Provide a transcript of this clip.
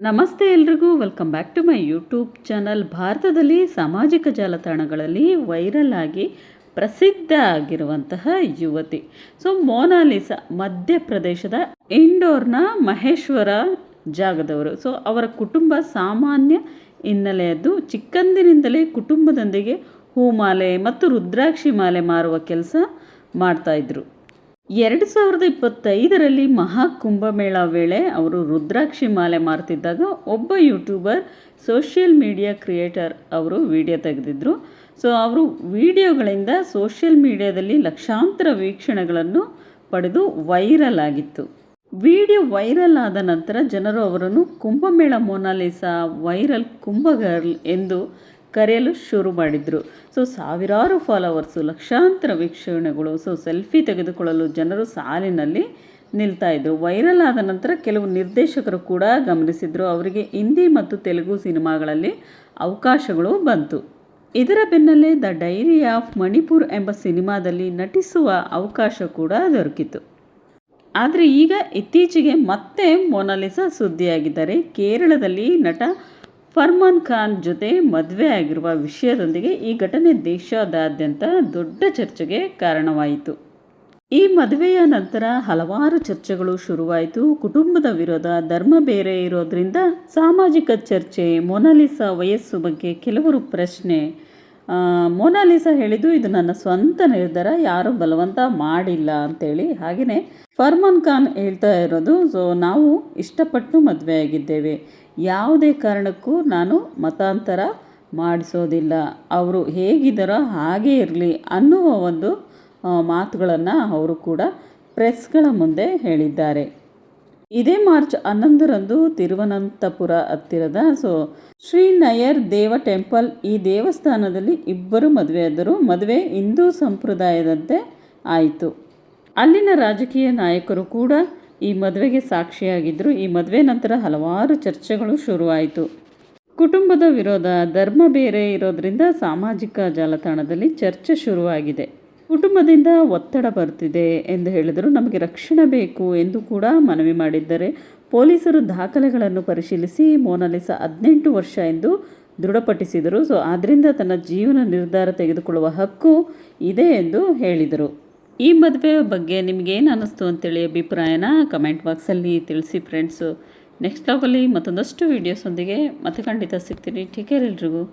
ನಮಸ್ತೆ ಎಲ್ರಿಗೂ, welcome back to my YouTube channel. ಭಾರತದಲ್ಲಿ ಸಾಮಾಜಿಕ ಜಾಲತಾಣಗಳಲ್ಲಿ ವೈರಲ್ ಆಗಿ ಪ್ರಸಿದ್ಧ ಆಗಿರುವಂತಹ ಯುವತಿ. ಮೋನಾಲಿಸಾ ಮಧ್ಯಪ್ರದೇಶದ ಇಂಡೋರ್ನ ಮಹೇಶ್ವರ ಜಾಗದವರು. ಅವರ ಕುಟುಂಬ ಸಾಮಾನ್ಯ ಹಿನ್ನೆಲೆಯದ್ದು. ಚಿಕ್ಕಂದಿನಿಂದಲೇ ಕುಟುಂಬದೊಂದಿಗೆ ಹೂಮಾಲೆ ಮತ್ತು ರುದ್ರಾಕ್ಷಿ ಮಾಲೆ ಮಾರುವ ಕೆಲಸ ಮಾಡ್ತಾಯಿದ್ರು. 2025ರಲ್ಲಿ ಮಹಾಕುಂಭಮೇಳ ವೇಳೆ ಅವರು ರುದ್ರಾಕ್ಷಿ ಮಾಲೆ ಮಾರ್ತಿದ್ದಾಗ ಒಬ್ಬ ಯೂಟ್ಯೂಬರ್, ಸೋಷಿಯಲ್ ಮೀಡಿಯಾ ಕ್ರಿಯೇಟರ್ ಅವರು ವಿಡಿಯೋ ತೆಗೆದಿದ್ರು. ಅವರು ವಿಡಿಯೋಗಳಿಂದ ಸೋಷಿಯಲ್ ಮೀಡಿಯಾದಲ್ಲಿ ಲಕ್ಷಾಂತರ ವೀಕ್ಷಣೆಗಳನ್ನು ಪಡೆದು ವೈರಲ್ ಆಗಿತ್ತು. ವಿಡಿಯೋ ವೈರಲ್ ಆದ ನಂತರ ಜನರು ಅವರನ್ನು ಕುಂಭಮೇಳ ಮೋನಾಲಿಸಾ, ವೈರಲ್ ಕುಂಭಗರ್ಲ್ ಎಂದು ಕರೆಯಲು ಶುರು ಮಾಡಿದರು. ಸಾವಿರಾರು ಫಾಲೋವರ್ಸು, ಲಕ್ಷಾಂತರ ವೀಕ್ಷಣೆಗಳು. ಸೆಲ್ಫಿ ತೆಗೆದುಕೊಳ್ಳಲು ಜನರು ಸಾಲಿನಲ್ಲಿ ನಿಲ್ತಾಯಿದ್ರು. ವೈರಲ್ ಆದ ನಂತರ ಕೆಲವು ನಿರ್ದೇಶಕರು ಕೂಡ ಗಮನಿಸಿದರು. ಅವರಿಗೆ ಹಿಂದಿ ಮತ್ತು ತೆಲುಗು ಸಿನಿಮಾಗಳಲ್ಲಿ ಅವಕಾಶಗಳು ಬಂತು. ಇದರ ಬೆನ್ನಲ್ಲೇ ದ ಡೈರಿ ಆಫ್ ಮಣಿಪುರ್ ಎಂಬ ಸಿನಿಮಾದಲ್ಲಿ ನಟಿಸುವ ಅವಕಾಶ ಕೂಡ ದೊರಕಿತು. ಆದರೆ ಈಗ ಇತ್ತೀಚೆಗೆ ಮತ್ತೆ ಮೋನಾಲಿಸಾ ಸುದ್ದಿಯಾಗಿದ್ದಾರೆ. ಕೇರಳದಲ್ಲಿ ನಟ ಫರ್ಮಾನ್ ಖಾನ್ ಜೊತೆ ಮದುವೆ ಆಗಿರುವ ವಿಷಯದೊಂದಿಗೆ ಈ ಘಟನೆ ದೇಶದಾದ್ಯಂತ ದೊಡ್ಡ ಚರ್ಚೆಗೆ ಕಾರಣವಾಯಿತು. ಈ ಮದುವೆಯ ನಂತರ ಹಲವಾರು ಚರ್ಚೆಗಳು ಶುರುವಾಯಿತು. ಕುಟುಂಬದ ವಿರೋಧ, ಧರ್ಮ ಬೇರೆ ಇರೋದ್ರಿಂದ ಸಾಮಾಜಿಕ ಚರ್ಚೆ, ಮೋನಾಲಿಸಾ ವಯಸ್ಸು ಬಗ್ಗೆ ಕೆಲವರು ಪ್ರಶ್ನೆ. ಮೋನಾಲಿಸಾ ಹೇಳಿದ್ದು, ಇದು ನನ್ನ ಸ್ವಂತ ನಿರ್ಧಾರ, ಯಾರೂ ಬಲವಂತ ಮಾಡಿಲ್ಲ ಅಂತೇಳಿ. ಹಾಗೆಯೇ ಫರ್ಮಾನ್ ಖಾನ್ ಹೇಳ್ತಾ ಇರೋದು, ನಾವು ಇಷ್ಟಪಟ್ಟು ಮದುವೆಯಾಗಿದ್ದೇವೆ, ಯಾವುದೇ ಕಾರಣಕ್ಕೂ ನಾನು ಮತಾಂತರ ಮಾಡಿಸೋದಿಲ್ಲ, ಅವರು ಹೇಗಿದ್ದಾರೋ ಹಾಗೇ ಇರಲಿ ಅನ್ನುವ ಒಂದು ಮಾತುಗಳನ್ನು ಅವರು ಕೂಡ ಪ್ರೆಸ್ಗಳ ಮುಂದೆ ಹೇಳಿದ್ದಾರೆ. ಇದೇ ಮಾರ್ಚ್ 11ರಂದು ತಿರುವನಂತಪುರ ಹತ್ತಿರದ ಶ್ರೀ ನಯರ್ ದೇವ ಟೆಂಪಲ್, ಈ ದೇವಸ್ಥಾನದಲ್ಲಿ ಇಬ್ಬರು ಮದುವೆಯಾದರು. ಮದುವೆ ಹಿಂದೂ ಸಂಪ್ರದಾಯದಂತೆ ಆಯಿತು. ಅಲ್ಲಿನ ರಾಜಕೀಯ ನಾಯಕರು ಕೂಡ ಈ ಮದುವೆಗೆ ಸಾಕ್ಷಿಯಾಗಿದ್ದರು. ಈ ಮದುವೆ ನಂತರ ಹಲವಾರು ಚರ್ಚೆಗಳು ಶುರುವಾಯಿತು. ಕುಟುಂಬದ ವಿರೋಧ, ಧರ್ಮ ಬೇರೆ ಇರೋದ್ರಿಂದ ಸಾಮಾಜಿಕ ಜಾಲತಾಣದಲ್ಲಿ ಚರ್ಚೆ ಶುರುವಾಗಿದೆ. ಕುಟುಂಬದಿಂದ ಒತ್ತಡ ಬರ್ತಿದೆ ಎಂದು ಹೇಳಿದರು. ನಮಗೆ ರಕ್ಷಣೆ ಬೇಕು ಎಂದು ಕೂಡ ಮನವಿ ಮಾಡಿದ್ದಾರೆ. ಪೊಲೀಸರು ದಾಖಲೆಗಳನ್ನು ಪರಿಶೀಲಿಸಿ ಮೋನಾಲಿಸಾ 18 ವರ್ಷ ಎಂದು ದೃಢಪಡಿಸಿದರು. ಆದ್ದರಿಂದ ತನ್ನ ಜೀವನ ನಿರ್ಧಾರ ತೆಗೆದುಕೊಳ್ಳುವ ಹಕ್ಕು ಇದೆ ಎಂದು ಹೇಳಿದರು. ಈ ಮದುವೆ ಬಗ್ಗೆ ನಿಮಗೇನು ಅನ್ನಿಸ್ತು ಅಂತೇಳಿ ಅಭಿಪ್ರಾಯನ ಕಮೆಂಟ್ ಬಾಕ್ಸಲ್ಲಿ ತಿಳಿಸಿ ಫ್ರೆಂಡ್ಸು. ನೆಕ್ಸ್ಟ್ ವ್ಲಾಗಲ್ಲಿ ಮತ್ತೊಂದಷ್ಟು ವೀಡಿಯೋಸೊಂದಿಗೆ ಮತ್ತೆ ಖಂಡಿತ ಸಿಗ್ತೀನಿ. ಟೇಕ್ ಕೇರ್ ಎಲ್ರಿಗೂ.